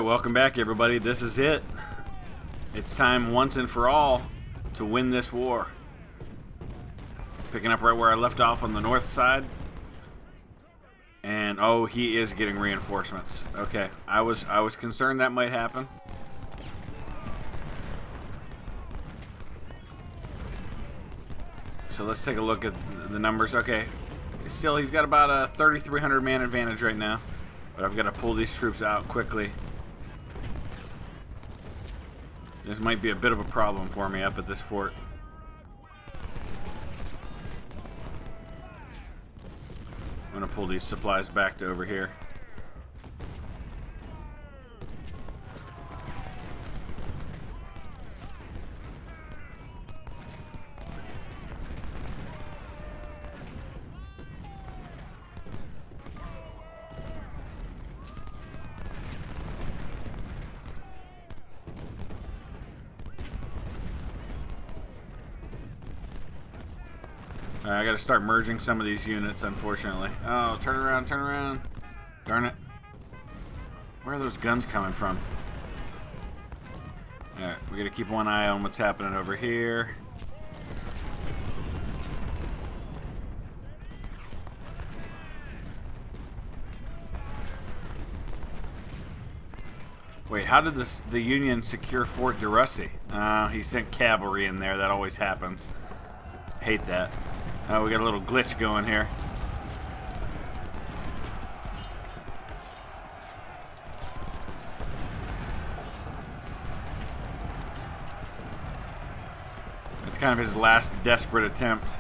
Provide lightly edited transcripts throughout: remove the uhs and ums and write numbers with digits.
welcome back everybody. This is it. It's time once and for all to win this war. Picking up right where I left off on the north side. And oh, he is getting reinforcements. Okay, I was concerned that might happen. So let's take a look at the numbers. Okay, still he's got about a 3,300 man advantage right now. But I've got to pull these troops out quickly. This might be a bit of a problem for me up at this fort. I'm going to pull these supplies back to over here. I gotta start merging some of these units, unfortunately. Oh, turn around, turn around. Darn it. Where are those guns coming from? Alright, we gotta keep one eye on what's happening over here. Wait, how did the Union secure Fort de Russie? He sent cavalry in there. That always happens. Hate that. Oh, we got a little glitch going here. It's kind of his last desperate attempt.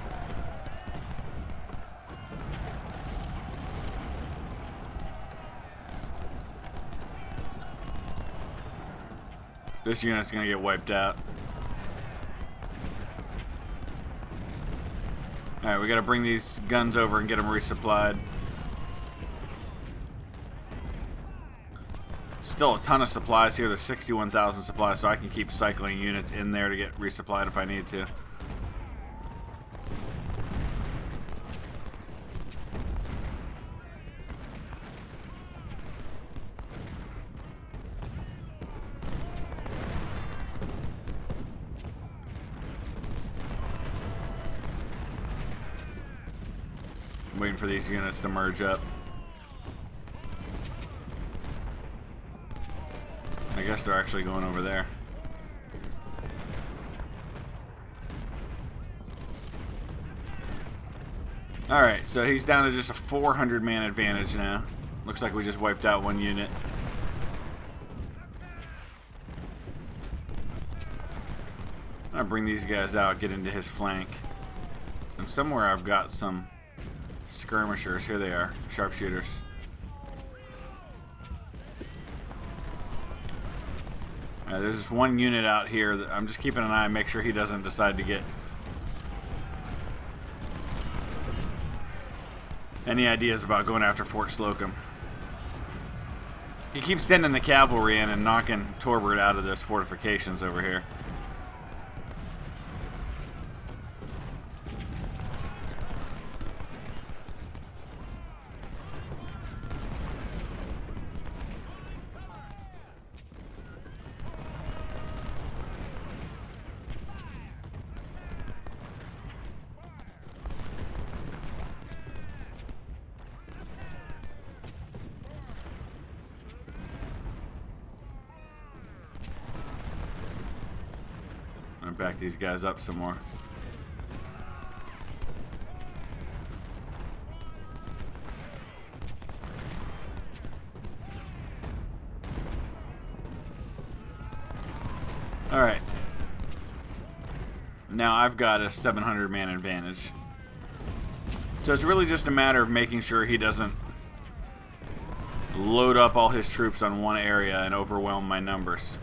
This unit's gonna get wiped out. Alright, we gotta bring these guns over and get them resupplied. Still a ton of supplies here. There's 61,000 supplies, so I can keep cycling units in there to get resupplied if I need to. Waiting for these units to merge up. I guess they're actually going over there. Alright, so he's down to just a 400 man advantage now. Looks like we just wiped out one unit. I'm gonna bring these guys out, get into his flank. And somewhere I've got some skirmishers. Here they are, sharpshooters. There's just one unit out here that I'm just keeping an eye, make sure he doesn't decide to get any ideas about going after Fort Slocum. He keeps sending the cavalry in and knocking Torbert out of those fortifications over here. Back these guys up some more. Alright. Now I've got a 700 man advantage. So it's really just a matter of making sure he doesn't load up all his troops on one area and overwhelm my numbers.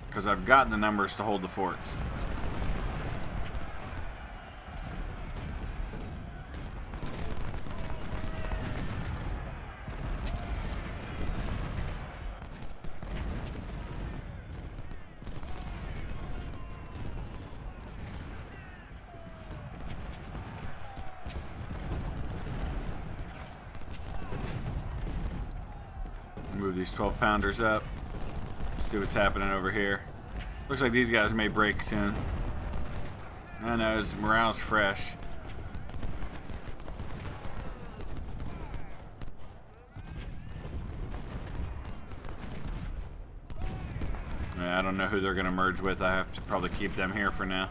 Because I've got the numbers to hold the forts. Move these 12-pounders up. See what's happening over here. Looks like these guys may break soon. I know, his morale's fresh. Yeah, I don't know who they're going to merge with. I have to probably keep them here for now.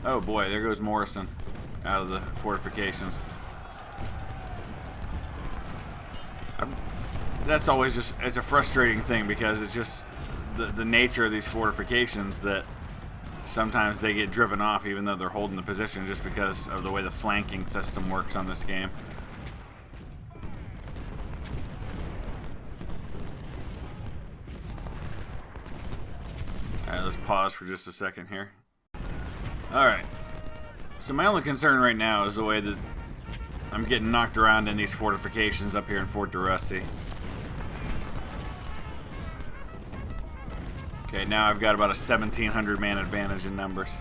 Oh boy, there goes Morrison out of the fortifications. That's always just, it's a frustrating thing because it's just the nature of these fortifications that sometimes they get driven off even though they're holding the position just because of the way the flanking system works on this game. Alright, let's pause for just a second here. Alright, so my only concern right now is the way that I'm getting knocked around in these fortifications up here in Fort DeRusty. Okay, now I've got about a 1,700 man advantage in numbers.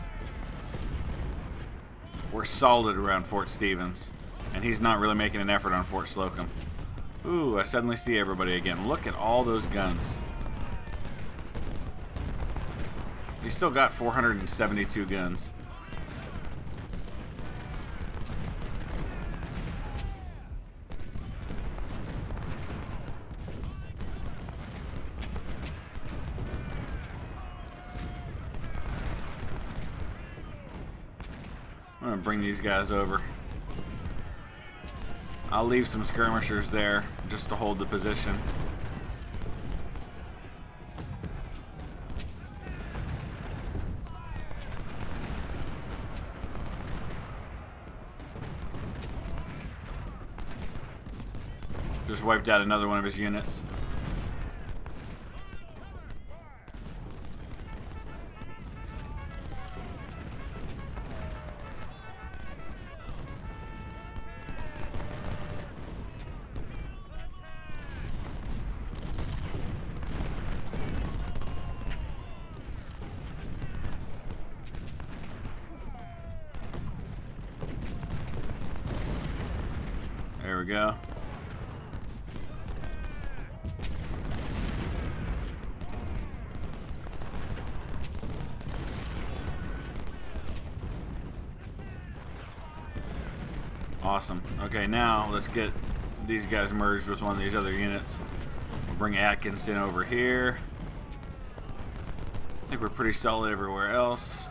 We're solid around Fort Stevens, and he's not really making an effort on Fort Slocum. Ooh, I suddenly see everybody again. Look at all those guns. He's still got 472 guns. I'm going to bring these guys over. I'll leave some skirmishers there just to hold the position. Just wiped out another one of his units. There we go. Awesome. Okay, now let's get these guys merged with one of these other units. We'll bring Atkinson over here. I think we're pretty solid everywhere else.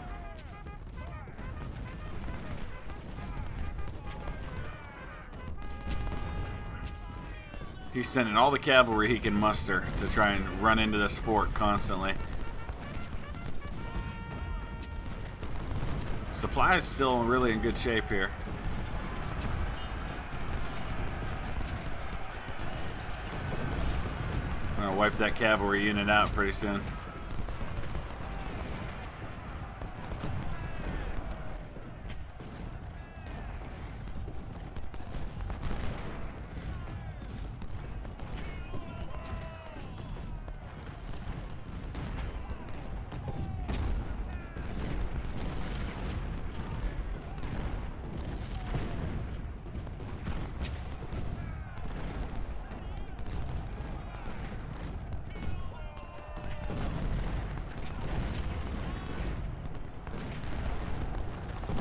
He's sending all the cavalry he can muster to try and run into this fort constantly. Supply is still really in good shape here. I'm gonna wipe that cavalry unit out pretty soon.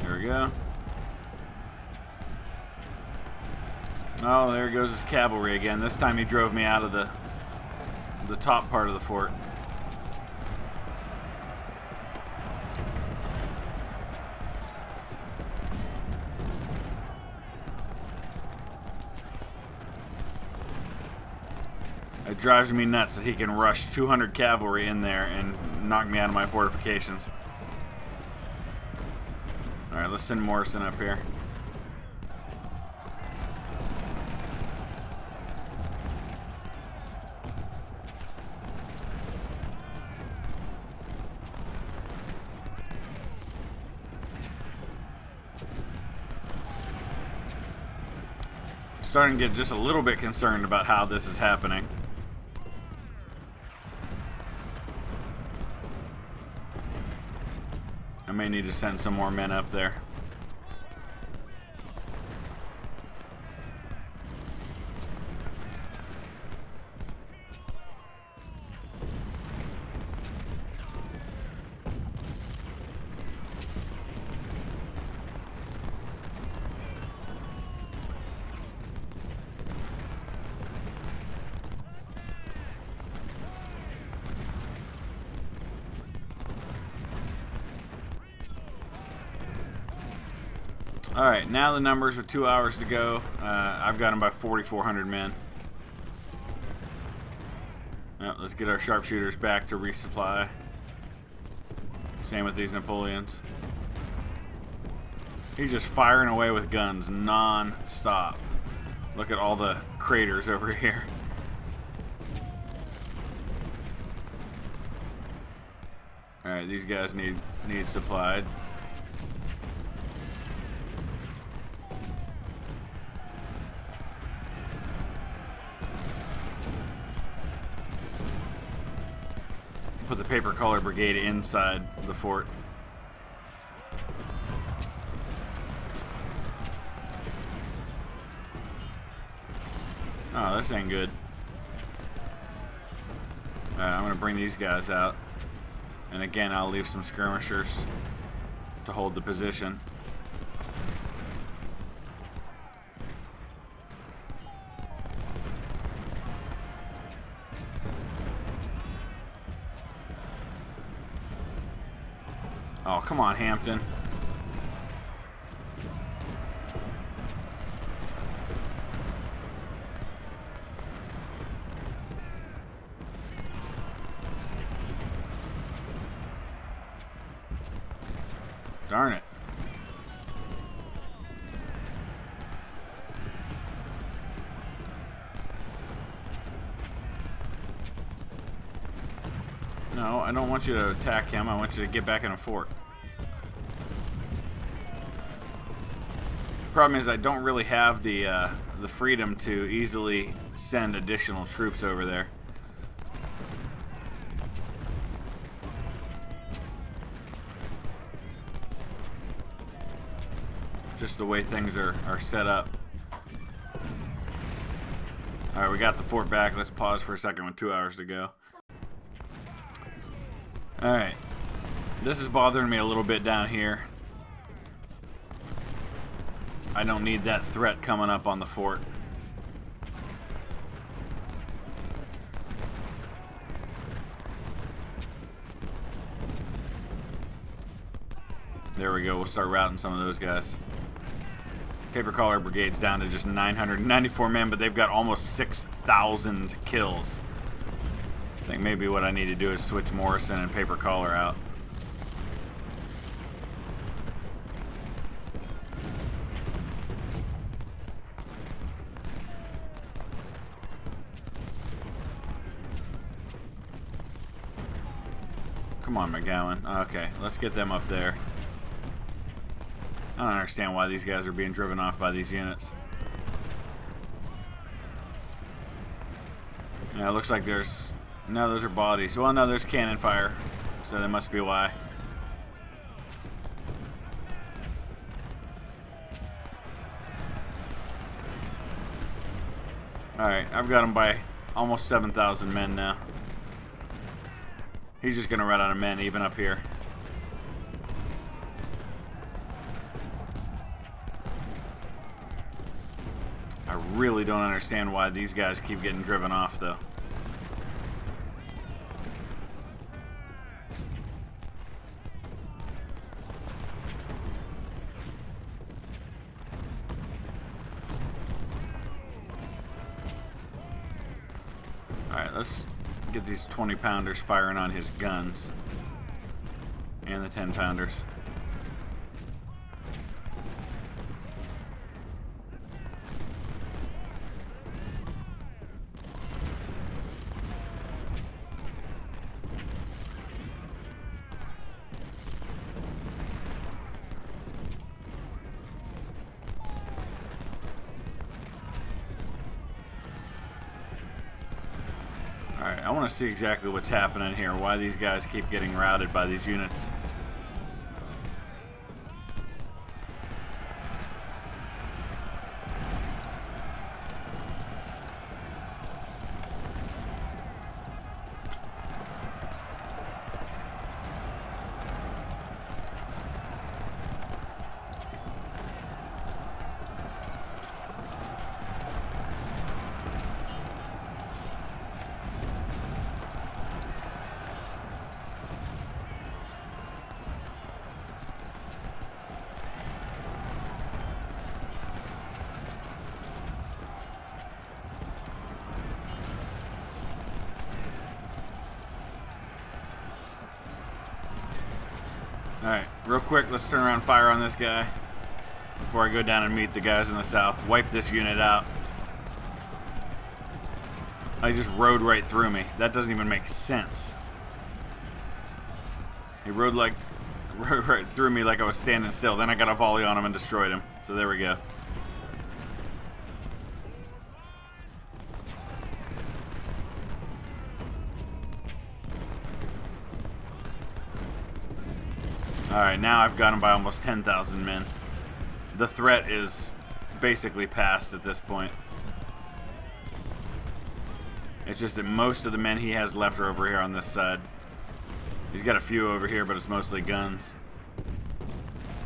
There we go. Oh, there goes his cavalry again. This time he drove me out of the top part of the fort. It drives me nuts that he can rush 200 cavalry in there and knock me out of my fortifications. Alright, let's send Morrison up here. Starting to get just a little bit concerned about how this is happening. I may need to send some more men up there. Alright, now the numbers with 2 hours to go. I've got them by 4,400 men. Now, let's get our sharpshooters back to resupply. Same with these Napoleons. He's just firing away with guns non-stop. Look at all the craters over here. Alright, these guys need supplied. Put the paper color brigade inside the fort. Oh, this ain't good. Alright, I'm gonna bring these guys out. And again, I'll leave some skirmishers to hold the position. Oh, come on, Hampton. Darn it. No, I don't want you to attack him. I want you to get back in a fort. Problem is, I don't really have the freedom to easily send additional troops over there. Just the way things are set up. Alright, we got the fort back. Let's pause for a second with 2 hours to go. Alright. This is bothering me a little bit down here. I don't need that threat coming up on the fort. There we go. We'll start routing some of those guys. Paper Collar Brigade's down to just 994 men, but they've got almost 6,000 kills. I think maybe what I need to do is switch Morrison and Paper Collar out. Come on, McGowan. Okay, let's get them up there. I don't understand why these guys are being driven off by these units. Yeah, it looks like there's... No, those are bodies. Well, no, there's cannon fire. So that must be why. Alright, I've got him by almost 7,000 men now. He's just going to run out of men even up here. I really don't understand why these guys keep getting driven off, though. Alright, let's get these 20-pounders firing on his guns. And the 10-pounders. Alright, I want to see exactly what's happening here, why these guys keep getting routed by these units. Alright, real quick, let's turn around and fire on this guy before I go down and meet the guys in the south. Wipe this unit out. I just rode right through me. That doesn't even make sense. He rode right through me like I was standing still. Then I got a volley on him and destroyed him. So there we go. Alright, now I've got him by almost 10,000 men. The threat is basically past at this point. It's just that most of the men he has left are over here on this side. He's got a few over here, but it's mostly guns.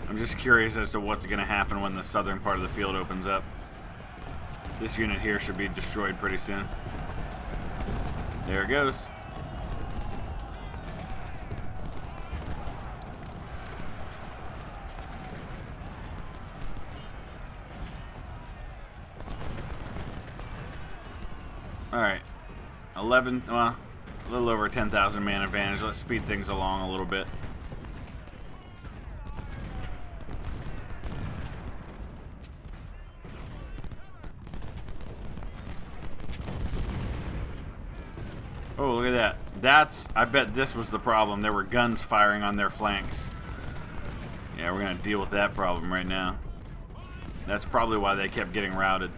I'm just curious as to what's going to happen when the southern part of the field opens up. This unit here should be destroyed pretty soon. There it goes. Alright. 11, well, a little over 10,000 man advantage. Let's speed things along a little bit. Oh, look at that. I bet this was the problem. There were guns firing on their flanks. Yeah, we're going to deal with that problem right now. That's probably why they kept getting routed.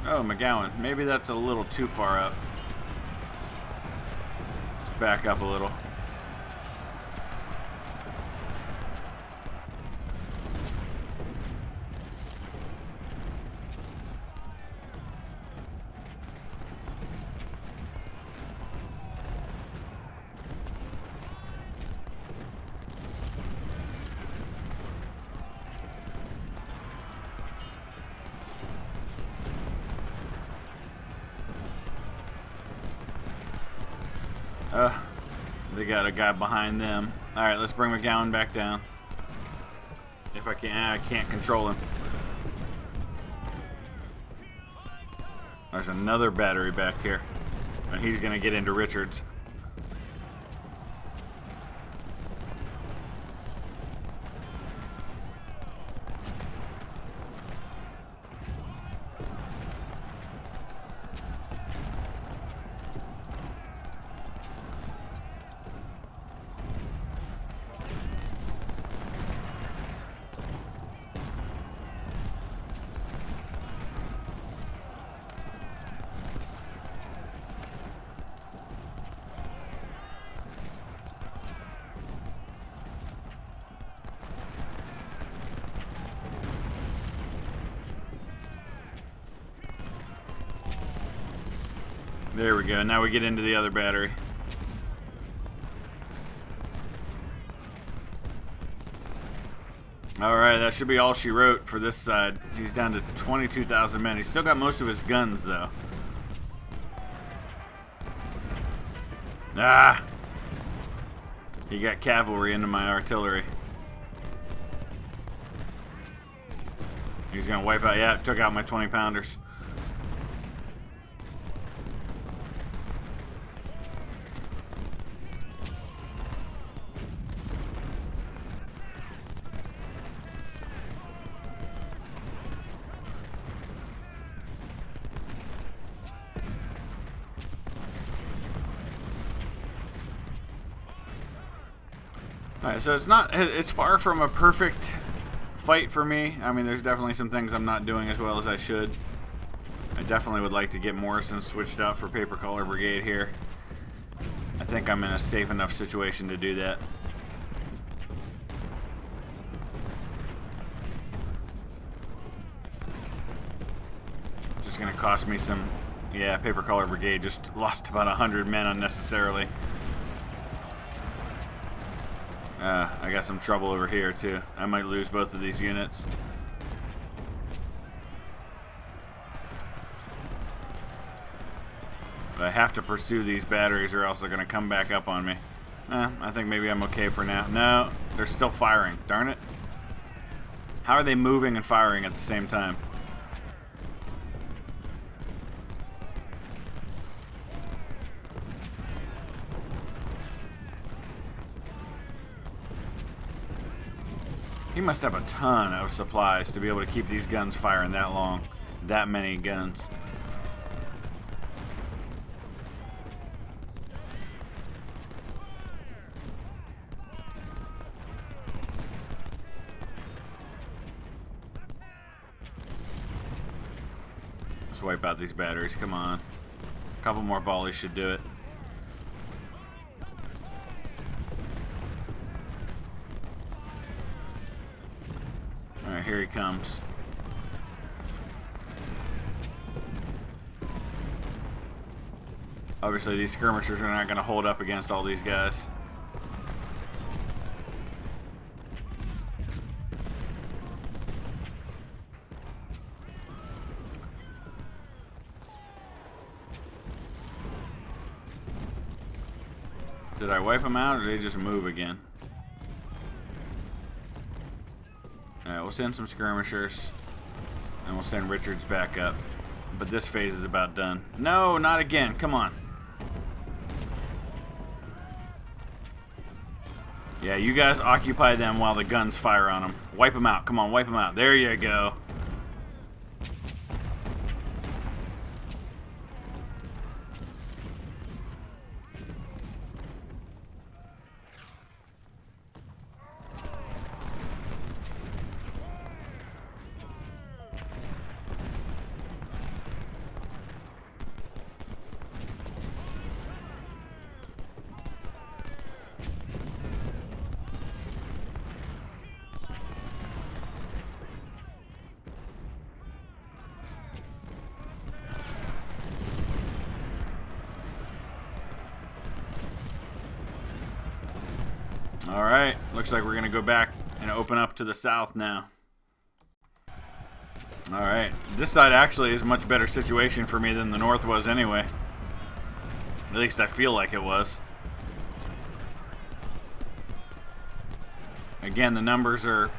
Oh, McGowan. Maybe that's a little too far up. Let's back up a little. They got a guy behind them. Alright, let's bring McGowan back down. If I can. I can't control him. There's another battery back here. And he's going to get into Richards. There we go. Now we get into the other battery. Alright, that should be all she wrote for this side. He's down to 22,000 men. He's still got most of his guns, though. Ah! He got cavalry into my artillery. He's gonna wipe out. Yeah, took out my 20-pounders. Alright, so it's far from a perfect fight for me. I mean, there's definitely some things I'm not doing as well as I should. I definitely would like to get Morrison switched out for Paper Color Brigade here. I think I'm in a safe enough situation to do that. Just gonna cost me some, yeah, Paper Color Brigade just lost about 100 men unnecessarily. I got some trouble over here too. I might lose both of these units. But I have to pursue these batteries or else they're going to come back up on me. I think maybe I'm okay for now. No, they're still firing. Darn it. How are they moving and firing at the same time? He must have a ton of supplies to be able to keep these guns firing that long. That many guns. Let's wipe out these batteries. Come on. A couple more volleys should do it. Alright, here he comes. Obviously, these skirmishers are not going to hold up against all these guys. Did I wipe them out, or did they just move again? Alright, we'll send some skirmishers. And we'll send Richards back up. But this phase is about done. No, not again. Come on. Yeah, you guys occupy them while the guns fire on them. Wipe them out. Come on, wipe them out. There you go. Alright, looks like we're going to go back and open up to the south now. Alright, this side actually is a much better situation for me than the north was anyway. At least I feel like it was. Again, the numbers are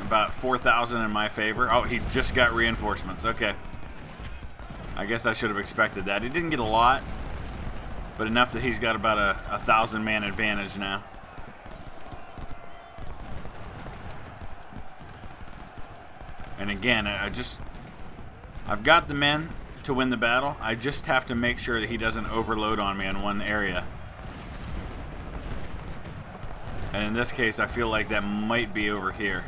about 4,000 in my favor. Oh, he just got reinforcements. Okay. I guess I should have expected that. He didn't get a lot, but enough that he's got about a 1,000-man advantage now. And again, I've got the men to win the battle. I just have to make sure that he doesn't overload on me in one area. And in this case, I feel like that might be over here,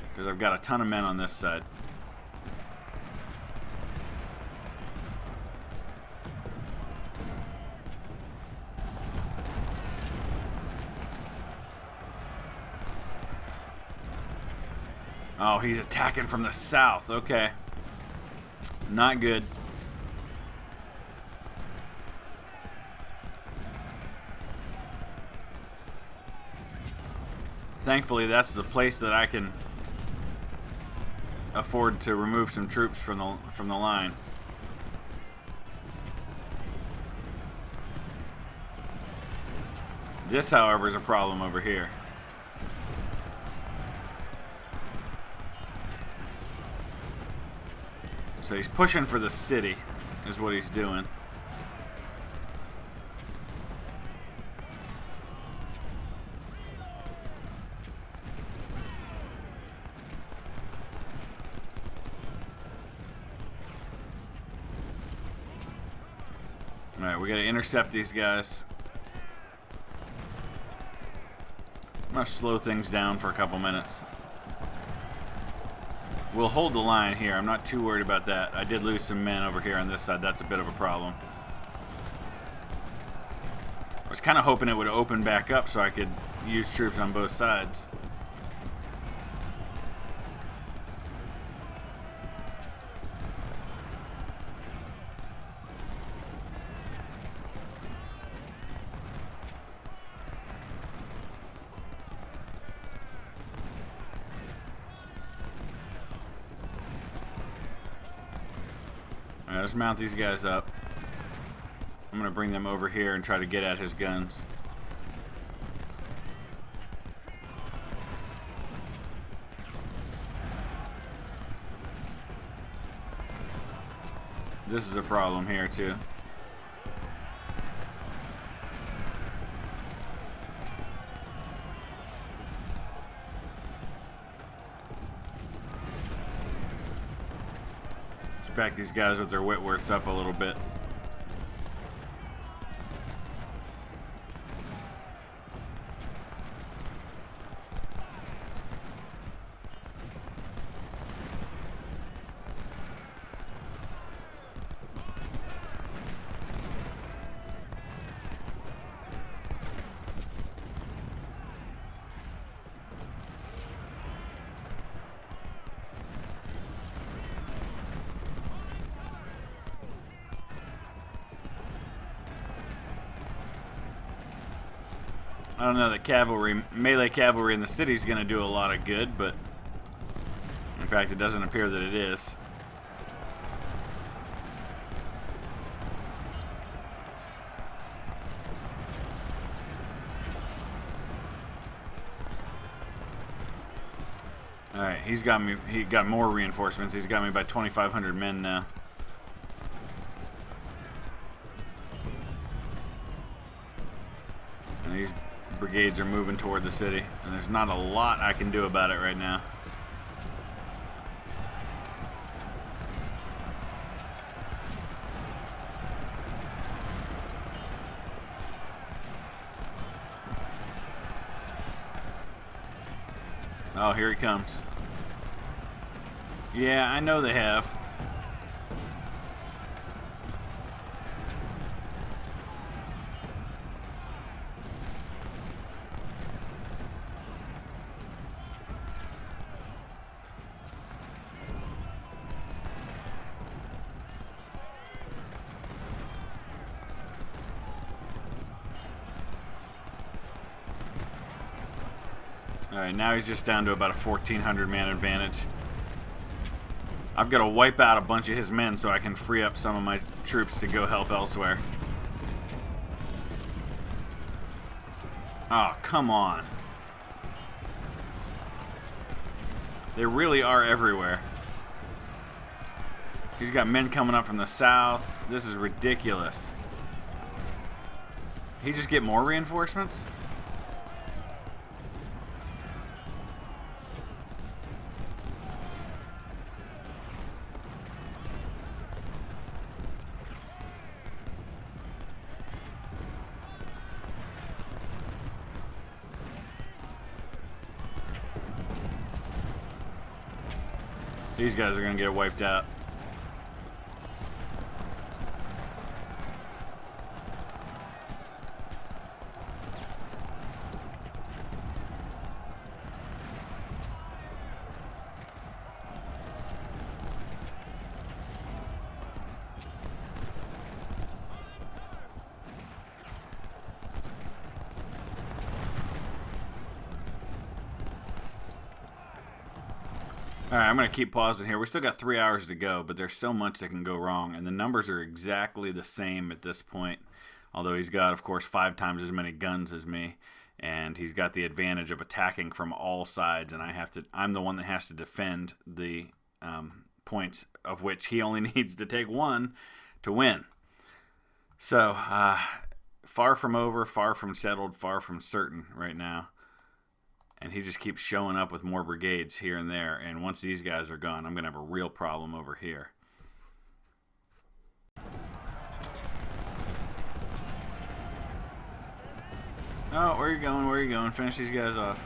because I've got a ton of men on this side. Oh, he's attacking from the south. Okay. Not good. Thankfully, that's the place that I can afford to remove some troops from the line. This, however, is a problem over here. So he's pushing for the city, is what he's doing. Alright, we gotta intercept these guys. I'm gonna slow things down for a couple minutes. We'll hold the line here. I'm not too worried about that. I did lose some men over here on this side. That's a bit of a problem. I was kind of hoping it would open back up so I could use troops on both sides. Alright, let's mount these guys up. I'm going to bring them over here and try to get at his guns. This is a problem here too. Let's back these guys with their Whitworths up a little bit. I don't know that cavalry, melee cavalry in the city is going to do a lot of good, but in fact, it doesn't appear that it is. All right, he's got me. He got more reinforcements. He's got me by 2,500 men now. And these brigades are moving toward the city, and there's not a lot I can do about it right now. Oh, here he comes. Yeah, I know they have. Alright, now he's just down to about a 1,400 man advantage. I've got to wipe out a bunch of his men so I can free up some of my troops to go help elsewhere. Oh, come on. They really are everywhere. He's got men coming up from the south. This is ridiculous. He just get more reinforcements? These guys are going to get wiped out. Alright, I'm going to keep pausing here. We still got 3 hours to go, but there's so much that can go wrong, and the numbers are exactly the same at this point. Although he's got, of course, 5 times as many guns as me, and he's got the advantage of attacking from all sides, and I'm the one that has to defend the points, of which he only needs to take 1 to win. So, far from over, far from settled, far from certain right now. And he just keeps showing up with more brigades here and there. And once these guys are gone, I'm going to have a real problem over here. Oh, where are you going? Where are you going? Finish these guys off.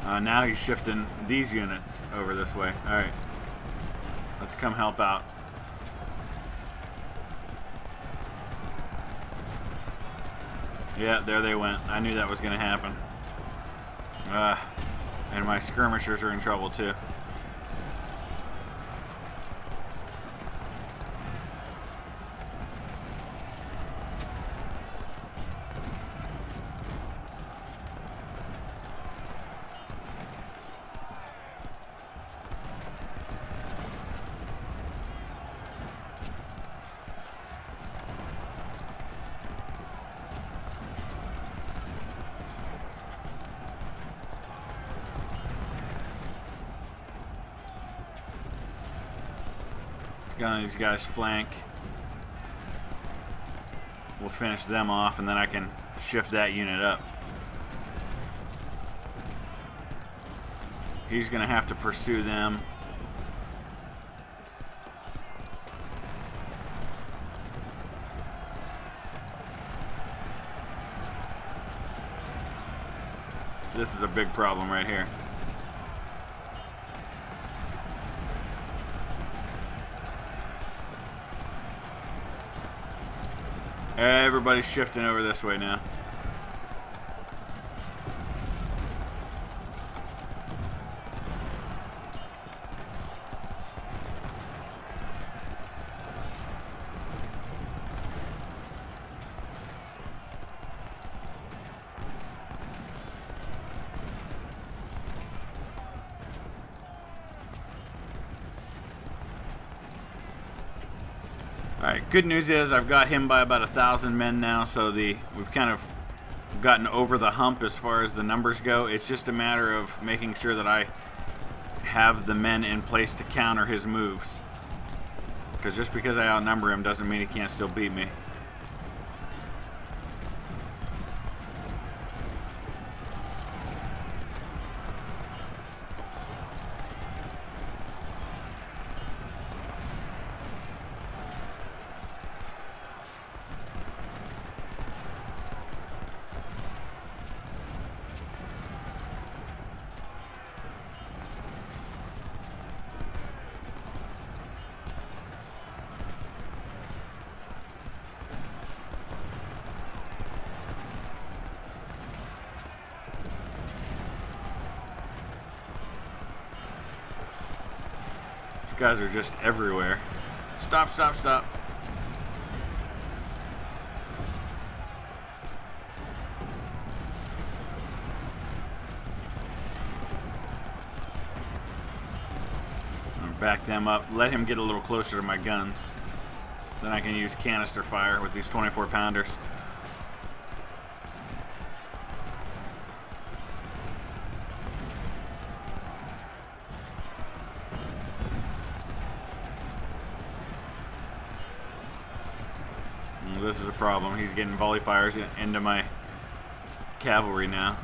Now he's shifting these units over this way. All right. Let's come help out. Yeah, there they went. I knew that was going to happen. And my skirmishers are in trouble too. Get on these guys' flank. We'll finish them off, and then I can shift that unit up. He's going to have to pursue them. This is a big problem right here. Everybody's shifting over this way now. Alright, good news is I've got him by about 1,000 men now, so we've kind of gotten over the hump as far as the numbers go. It's just a matter of making sure that I have the men in place to counter his moves. Because just because I outnumber him doesn't mean he can't still beat me. Guys are just everywhere. Stop, stop, stop. I'm gonna back them up. Let him get a little closer to my guns. Then I can use canister fire with these 24 pounders. This is a problem. He's getting volley fires into my cavalry now.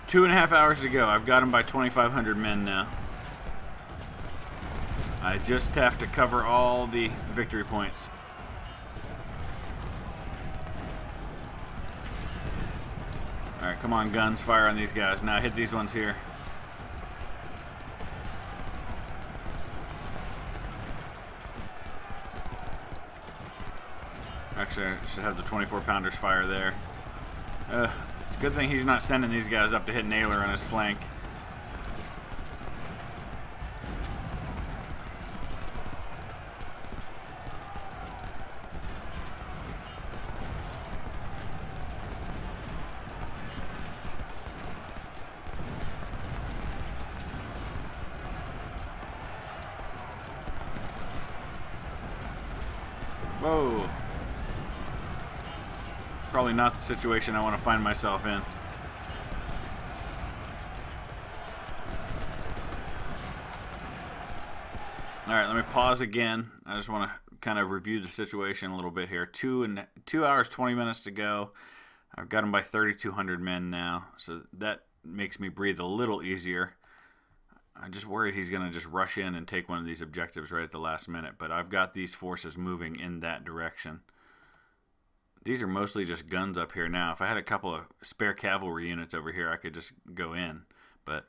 Two and a half hours to go. I've got him by 2,500 men now. I just have to cover all the victory points. Alright, come on, guns, fire on these guys. Now hit these ones here. Actually, I should have the 24 pounders fire there. It's a good thing he's not sending these guys up to hit Naylor on his flank. Whoa. Probably not the situation I want to find myself in. Alright, let me pause again. I just want to kind of review the situation a little bit here. 2 hours, 20 minutes to go. I've got him by 3,200 men now, so that makes me breathe a little easier. I'm just worried he's going to just rush in and take one of these objectives right at the last minute, but I've got these forces moving in that direction. These are mostly just guns up here now. If I had a couple of spare cavalry units over here, I could just go in, but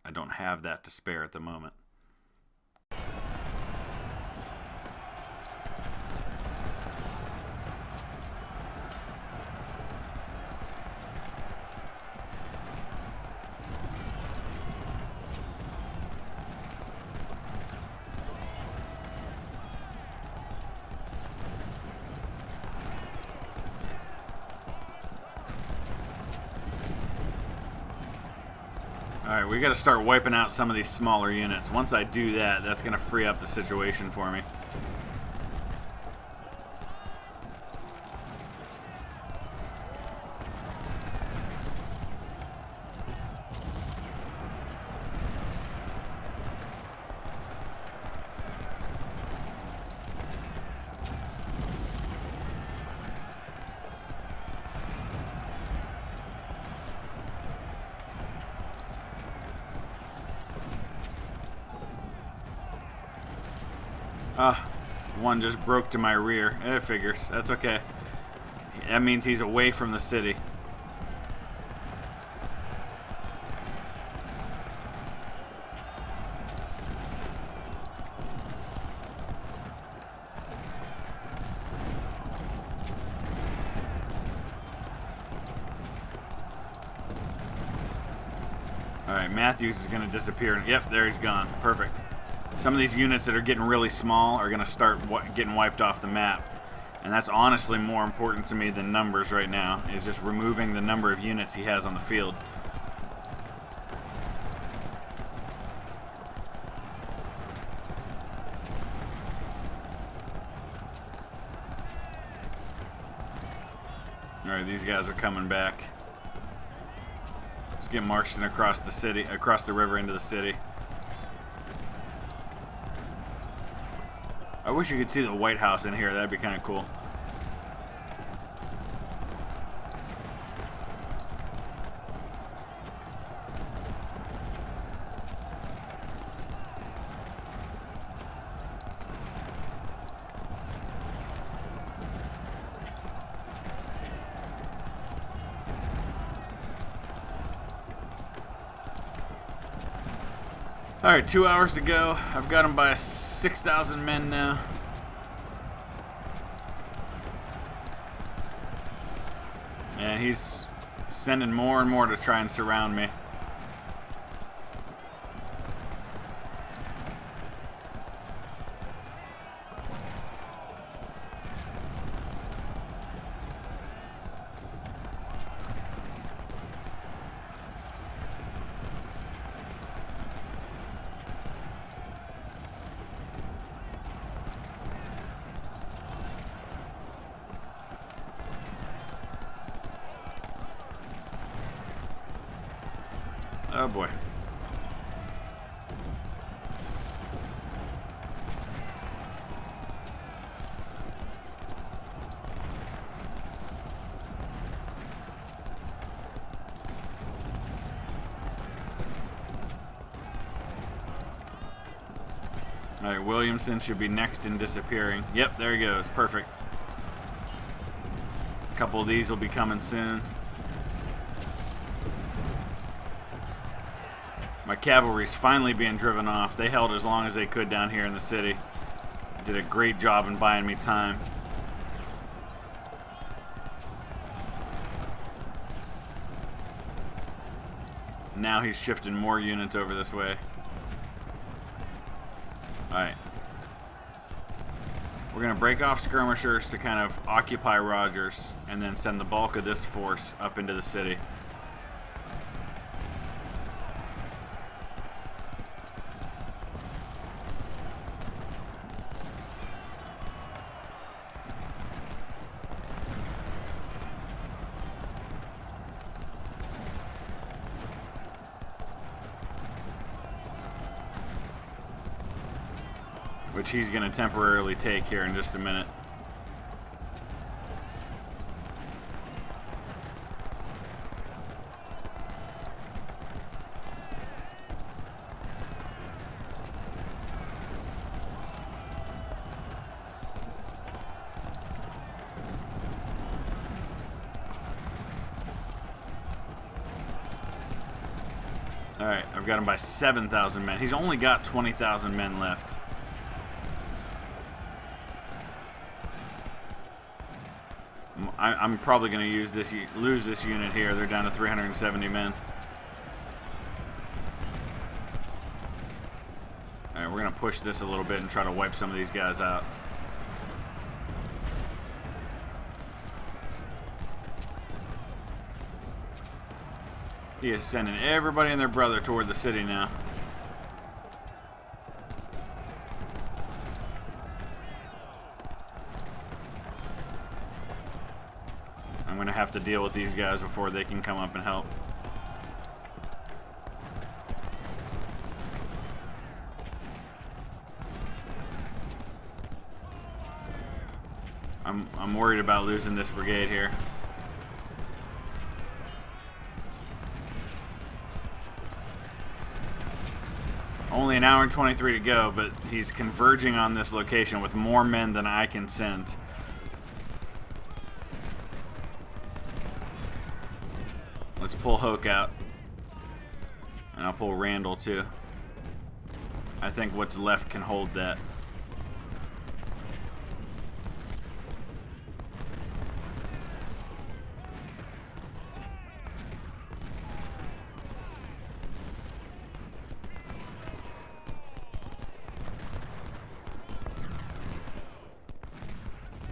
I don't have that to spare at the moment. Alright, we got to start wiping out some of these smaller units. Once I do that, that's going to free up the situation for me. One just broke to my rear. It figures. That's okay. That means he's away from the city. Alright, Matthews is going to disappear. Yep, there he's gone. Perfect. Some of these units that are getting really small are going to start getting wiped off the map. And that's honestly more important to me than numbers right now, is just removing the number of units he has on the field. Alright, these guys are coming back. Let's get marching across the city, across the river into the city. I wish you could see the White House in here. That'd be kind of cool. Alright, 2 hours to go. I've got him by 6,000 men now. And he's sending more and more to try and surround me. Oh boy. Alright, Williamson should be next in disappearing. Yep, there he goes. Perfect. A couple of these will be coming soon. My cavalry's finally being driven off. They held as long as they could down here in the city. Did a great job in buying me time. Now he's shifting more units over this way. Alright. We're going to break off skirmishers to kind of occupy Rogers and then send the bulk of this force up into the city. Which he's going to temporarily take here in just a minute. Alright, I've got him by 7,000 men. He's only got 20,000 men left. I'm probably going to lose this unit here. They're down to 370 men. Alright, we're going to push this a little bit and try to wipe some of these guys out. He is sending everybody and their brother toward the city now. I'm going to have to deal with these guys before they can come up and help. I'm worried about losing this brigade here. Only an hour and 23 to go, but he's converging on this location with more men than I can send. Let's pull Hoke out. And I'll pull Randall too. I think what's left can hold that.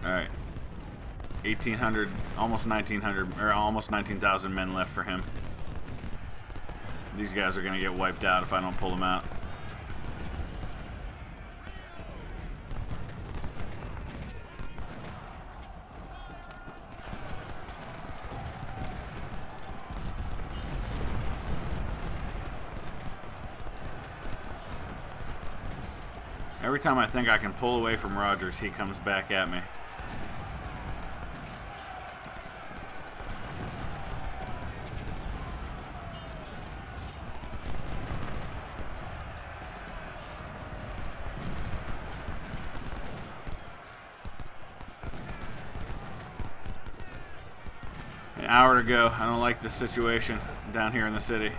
Alright. 1,800, almost 1,900, or almost 19,000 men left for him. These guys are going to get wiped out if I don't pull them out. Every time I think I can pull away from Rogers, he comes back at me. An hour to go. I don't like this situation down here in the city.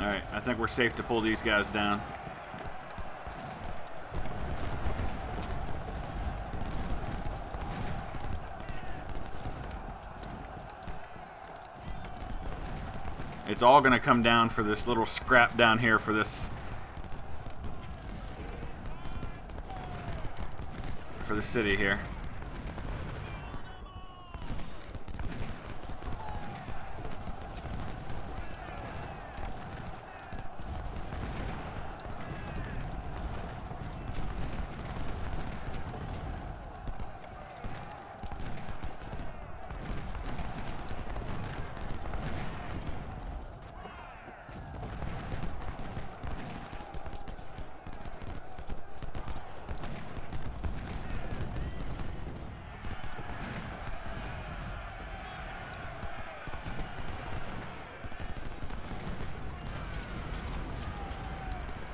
Alright, I think we're safe to pull these guys down. It's all going to come down for this little scrap down here for this city here.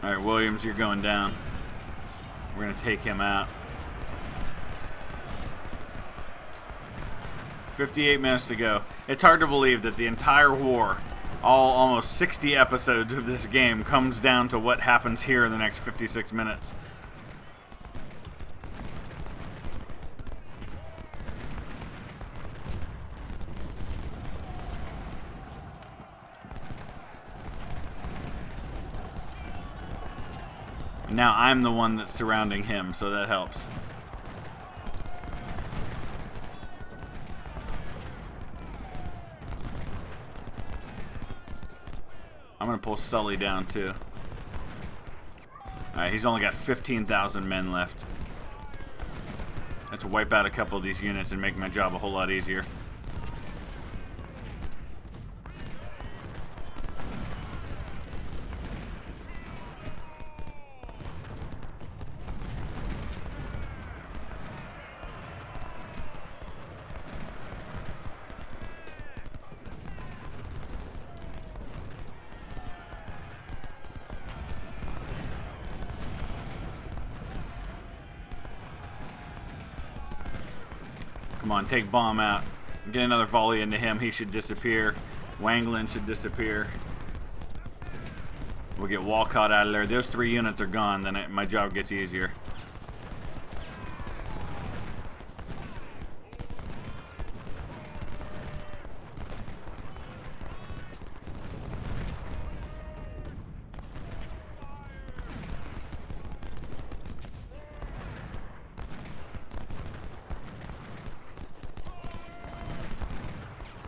Alright, Williams, you're going down. We're going to take him out. 58 minutes to go. It's hard to believe that the entire war, almost 60 episodes of this game, comes down to what happens here in the next 56 minutes. Now I'm the one that's surrounding him, so that helps. I'm going to pull Sully down too. Alright, he's only got 15,000 men left. Let's wipe out a couple of these units and make my job a whole lot easier. Come on, take Bomb out. Get another volley into him. He should disappear. Wanglin should disappear. We'll get Walcott out of there. Those 3 units are gone, then my job gets easier.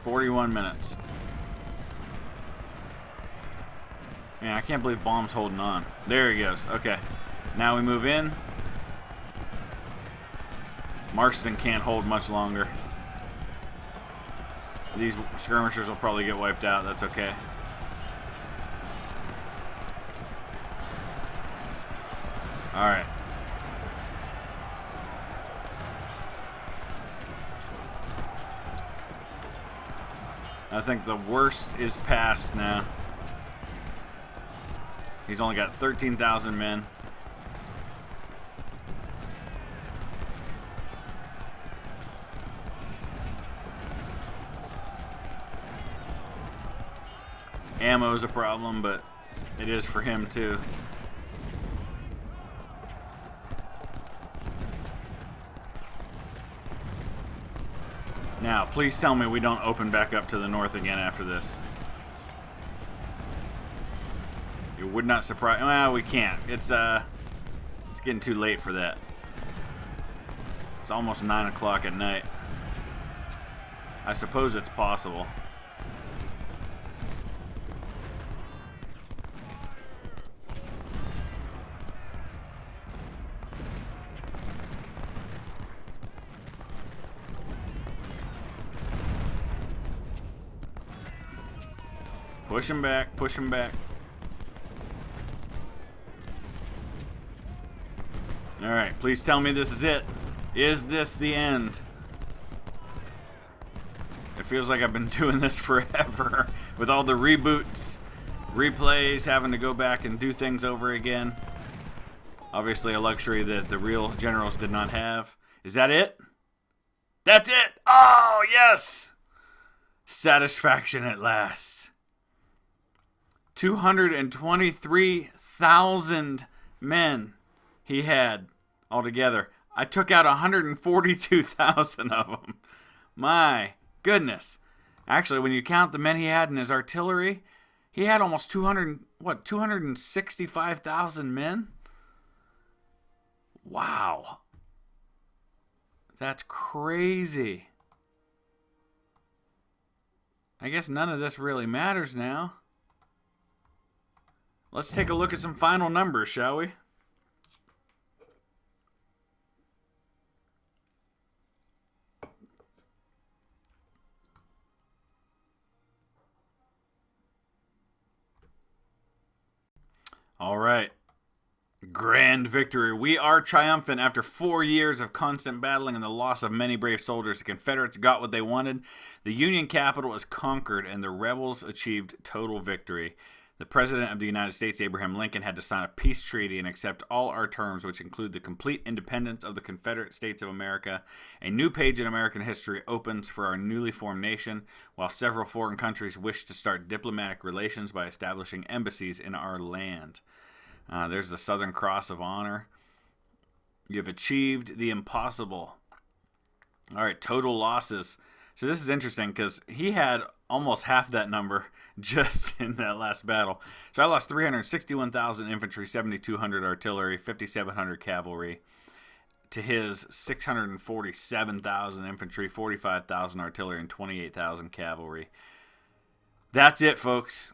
"41 minutes. Man, I can't believe Bomb's holding on. There he goes. Okay. Now we move in. Marston can't hold much longer. These skirmishers will probably get wiped out. That's okay. Alright. I think the worst is past now. He's only got 13,000 men. Ammo is a problem, but it is for him too. Now, please tell me we don't open back up to the north again after this. It would not surprise. Well, we can't. It's getting too late for that. It's almost 9 o'clock at night. I suppose it's possible. Push him back, push him back. Alright, please tell me this is it. Is this the end? It feels like I've been doing this forever with all the reboots, replays, having to go back and do things over again. Obviously a luxury that the real generals did not have. Is that it? That's it! Oh, yes! Satisfaction at last. 223,000 men he had altogether. I took out 142,000 of them. My goodness. Actually, when you count the men he had in his artillery, he had almost 265,000 men? Wow. That's crazy. I guess none of this really matters now. Let's take a look at some final numbers, shall we? All right. Grand victory. We are triumphant. After 4 years of constant battling and the loss of many brave soldiers, the Confederates got what they wanted. The Union capital is conquered, and the rebels achieved total victory. The President of the United States, Abraham Lincoln, had to sign a peace treaty and accept all our terms, which include the complete independence of the Confederate States of America. A new page in American history opens for our newly formed nation, while several foreign countries wish to start diplomatic relations by establishing embassies in our land. There's the Southern Cross of Honor. You have achieved the impossible. All right, total losses. So this is interesting because he had almost half that number just in that last battle. So I lost 361,000 infantry, 7,200 artillery, 5,700 cavalry, to his 647,000 infantry, 45,000 artillery, and 28,000 cavalry. That's it, folks.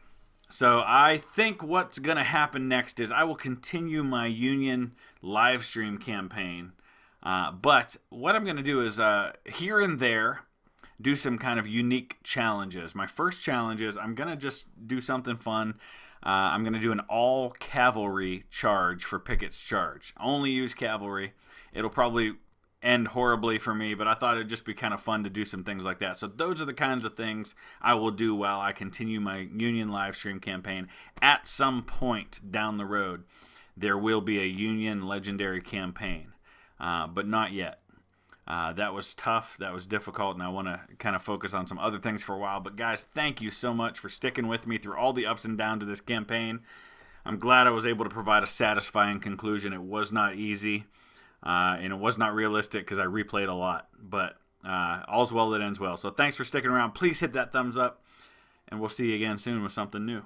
So I think what's going to happen next is I will continue my Union live stream campaign. But what I'm going to do is here and there do some kind of unique challenges. My first challenge is I'm going to just do something fun. I'm going to do an all cavalry charge for Pickett's charge. Only use cavalry. It'll probably end horribly for me, but I thought it'd just be kind of fun to do some things like that. So those are the kinds of things I will do while I continue my Union live stream campaign. At some point down the road, there will be a Union legendary campaign, but not yet. That was tough, that was difficult, and I want to kind of focus on some other things for a while. But guys, thank you so much for sticking with me through all the ups and downs of this campaign. I'm glad I was able to provide a satisfying conclusion. It was not easy, and it was not realistic because I replayed a lot. But all's well that ends well. So thanks for sticking around. Please hit that thumbs up, and we'll see you again soon with something new.